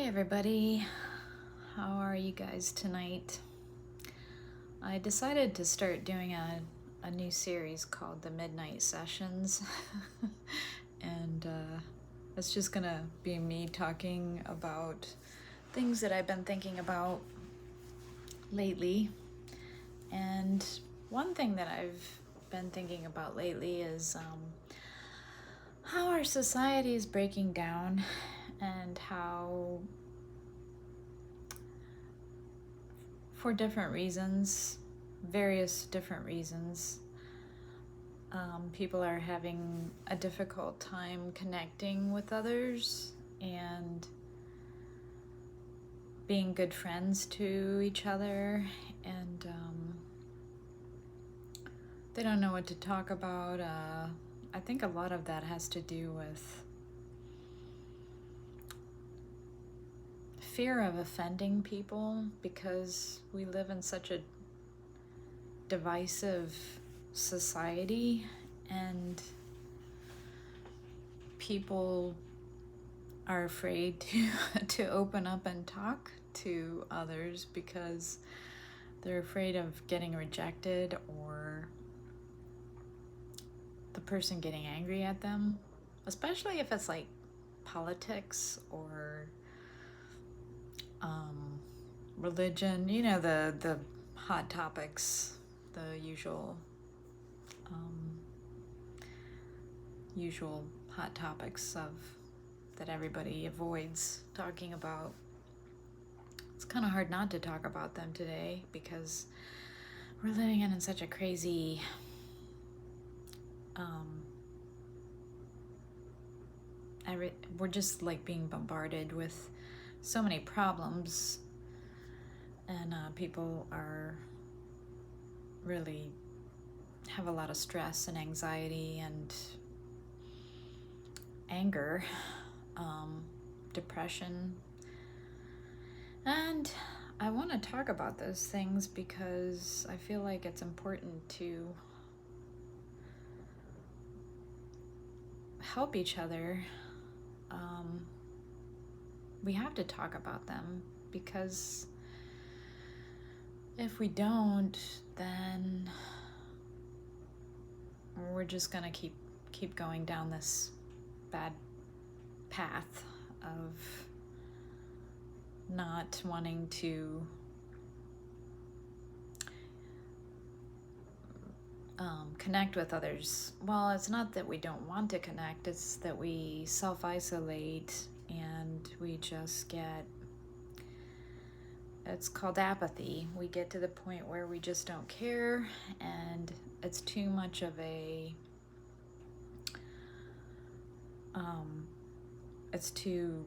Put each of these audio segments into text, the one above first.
Hey everybody, how are you guys tonight? I decided to start doing a new series called the Midnight Sessions and it's just gonna be me talking about things that I've been thinking about lately. And one thing that I've been thinking about lately is how our society is breaking down and how, for different reasons, various different reasons, people are having a difficult time connecting with others and being good friends to each other, and they don't know what to talk about. I think a lot of that has to do with fear of offending people, because we live in such a divisive society and people are afraid to open up and talk to others because they're afraid of getting rejected or the person getting angry at them, especially if it's like politics or religion, you know, the hot topics, the usual hot topics of that everybody avoids talking about. It's kind of hard not to talk about them today because we're living in such a crazy we're just like being bombarded with so many problems, and people are really have a lot of stress and anxiety and anger, depression. And I want to talk about those things because I feel like it's important to help each other. We have to talk about them because if we don't, then we're just gonna keep going down this bad path of not wanting to connect with others. Well, it's not that we don't want to connect, it's that we self-isolate and we just it's called apathy. We get to the point where we just don't care, and it's too much of it's too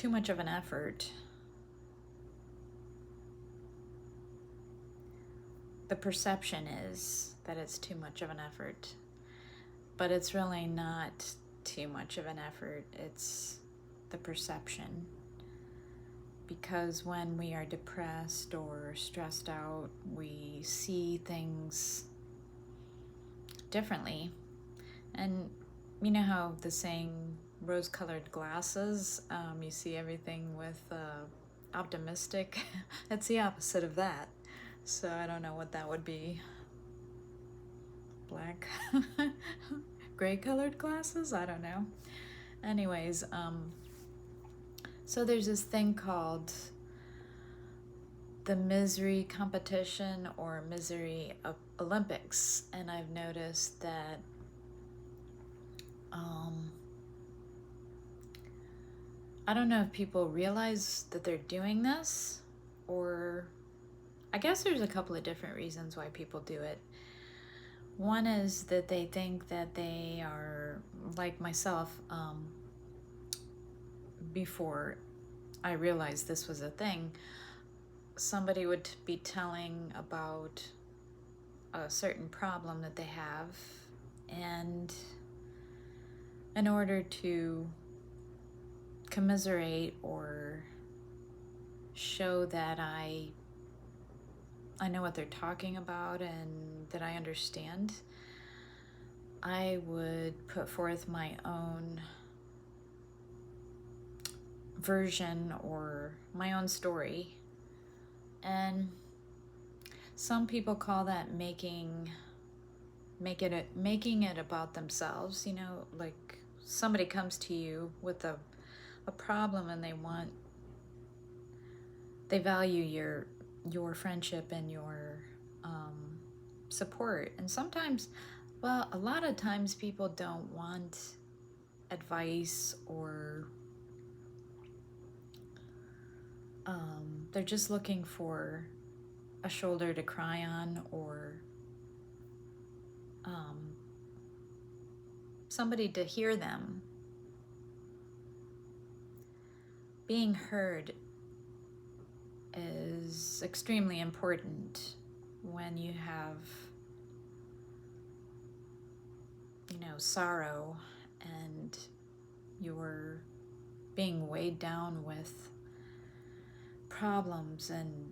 much of an effort. The perception is that it's too much of an effort, but it's really not too much of an effort. It's the perception. Because when we are depressed or stressed out, we see things differently. And you know how the saying, rose-colored glasses, you see everything with optimistic. It's the opposite of that. So I don't know what that would be. Black, gray-colored glasses? I don't know. Anyways, so there's this thing called the misery competition or misery Olympics, and I've noticed that I don't know if people realize that they're doing this, or I guess there's a couple of different reasons why people do it. One is that they think that they are, like myself, before I realized this was a thing, somebody would be telling about a certain problem that they have, and in order to commiserate or show that I know what they're talking about and that I understand, I would put forth my own version or my own story. And some people call that making it about themselves, like somebody comes to you with a problem and they value your friendship and your support. And sometimes, well, a lot of times people don't want advice, or they're just looking for a shoulder to cry on, or somebody to hear them. Being heard is extremely important when you have, sorrow and you're being weighed down with problems and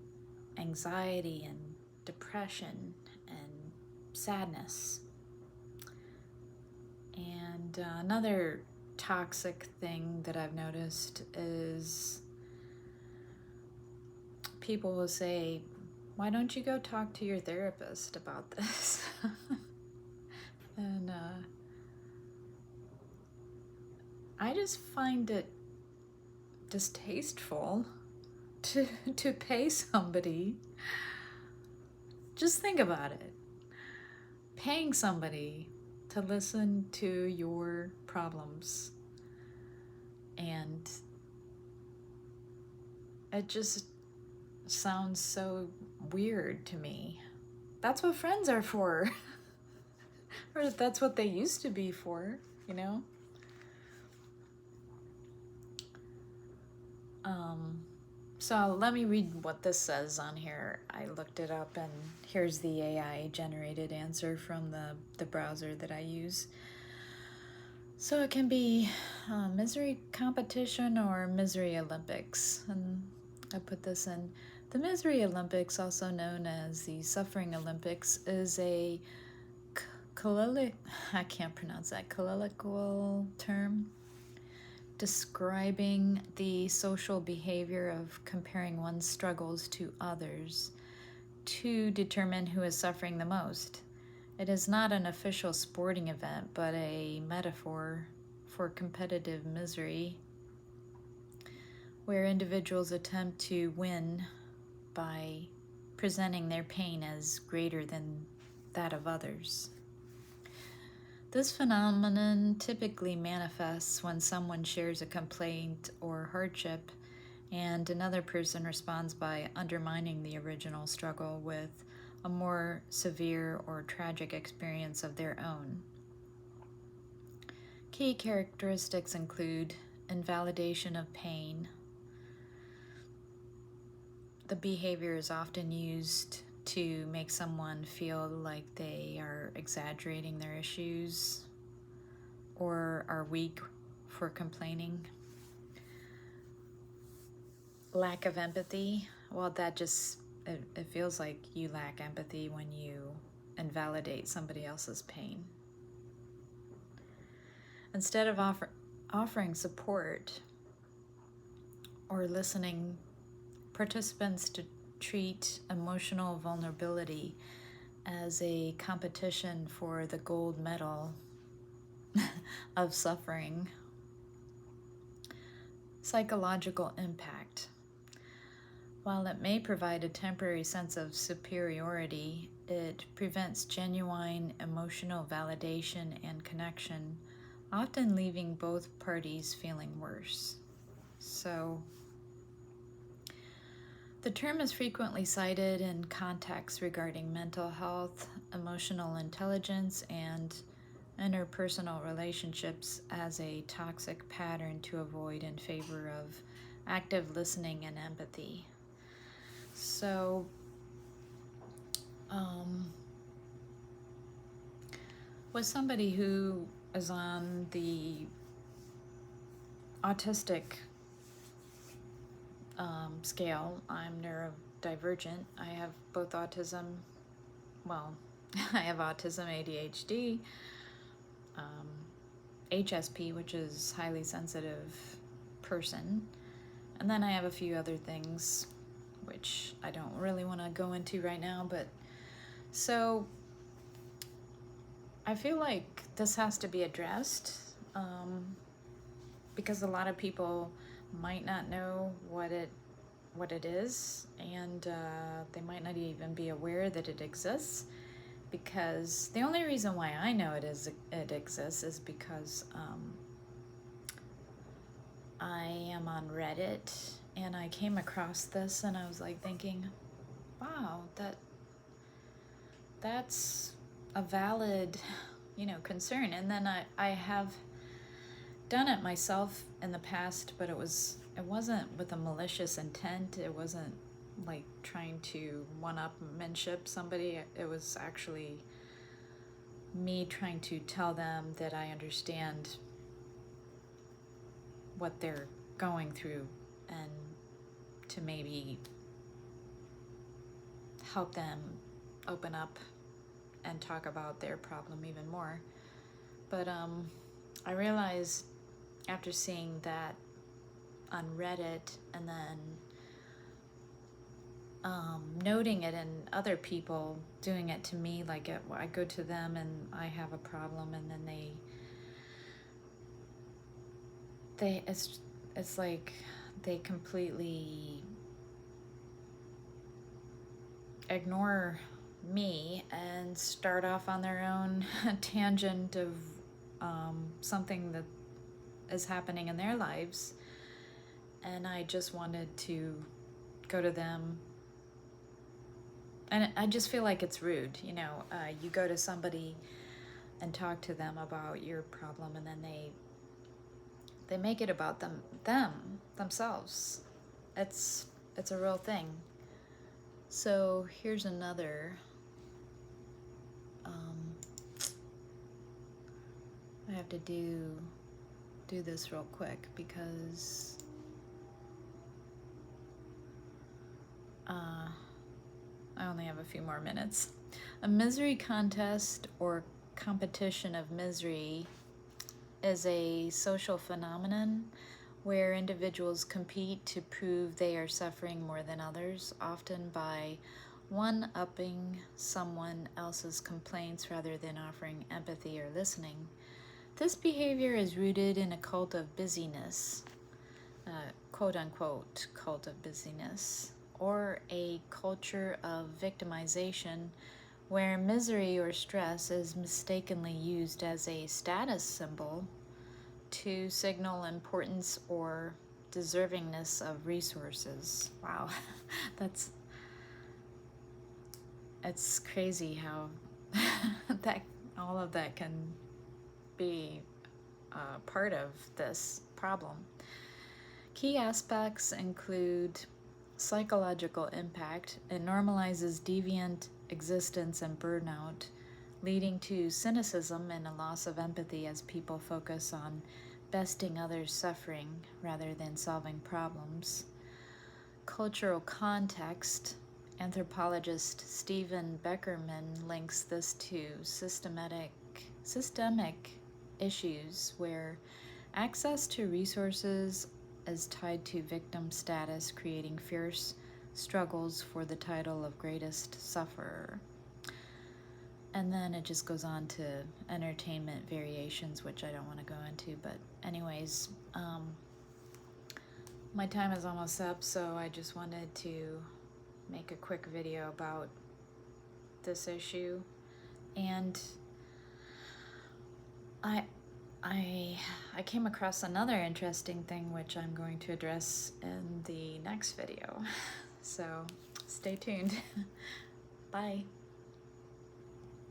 anxiety and depression and sadness. And another toxic thing that I've noticed is people will say, why don't you go talk to your therapist about this? And I just find it distasteful to pay somebody. Just think about it. Paying somebody to listen to your problems, and it just sounds so weird to me. That's what friends are for. Or that's what they used to be for, So let me read what this says on here. I looked it up, and here's the AI generated answer from the browser that I use. So it can be misery competition or misery Olympics. And I put this in. The Misery Olympics, also known as the Suffering Olympics, is a colloquial term describing the social behavior of comparing one's struggles to others to determine who is suffering the most. It is not an official sporting event, but a metaphor for competitive misery, where individuals attempt to win by presenting their pain as greater than that of others. This phenomenon typically manifests when someone shares a complaint or hardship, and another person responds by undermining the original struggle with a more severe or tragic experience of their own. Key characteristics include invalidation of pain. The behavior is often used to make someone feel like they are exaggerating their issues or are weak for complaining. Lack of empathy. Well, that just, it feels like you lack empathy when you invalidate somebody else's pain. Instead of offering support or listening, participants to treat emotional vulnerability as a competition for the gold medal of suffering. Psychological impact. While it may provide a temporary sense of superiority, it prevents genuine emotional validation and connection, often leaving both parties feeling worse. So, the term is frequently cited in contexts regarding mental health, emotional intelligence, and interpersonal relationships as a toxic pattern to avoid in favor of active listening and empathy. So, with somebody who is on the autistic scale, I'm neurodivergent. I have both autism, I have autism, ADHD, HSP, which is highly sensitive person, And then I have a few other things which I don't really want to go into right now, but so I feel like this has to be addressed, because a lot of people might not know what it is, and they might not even be aware that it exists, because the only reason why I know it exists is because I am on Reddit and I came across this and I was like thinking, wow, that's a valid, concern. And then I have done it myself in the past, but it wasn't with a malicious intent. It wasn't like trying to one-upmanship somebody. It was actually me trying to tell them that I understand what they're going through and to maybe help them open up and talk about their problem even more. But I realized after seeing that on Reddit and then noting it in other people doing it to me, like I go to them and I have a problem, and then it's like they completely ignore me and start off on their own tangent of something that is happening in their lives, and I just wanted to go to them. And I just feel like it's rude, you go to somebody and talk to them about your problem, and then they make it about themselves. It's a real thing. So here's another. I have to do this real quick because I only have a few more minutes. A misery contest or competition of misery is a social phenomenon where individuals compete to prove they are suffering more than others, often by one-upping someone else's complaints rather than offering empathy or listening. This behavior is rooted in a cult of busyness, quote-unquote cult of busyness, or a culture of victimization where misery or stress is mistakenly used as a status symbol to signal importance or deservingness of resources. Wow, it's crazy how that all of that can be part of this problem. Key aspects include psychological impact. It normalizes deviant existence and burnout, leading to cynicism and a loss of empathy as people focus on besting others' suffering rather than solving problems. Cultural context. Anthropologist Stephen Beckerman links this to systemic issues where access to resources is tied to victim status, creating fierce struggles for the title of greatest sufferer. And then it just goes on to entertainment variations, which I don't want to go into, but anyways, my time is almost up, so I just wanted to make a quick video about this issue. And I came across another interesting thing which I'm going to address in the next video. So stay tuned. Bye.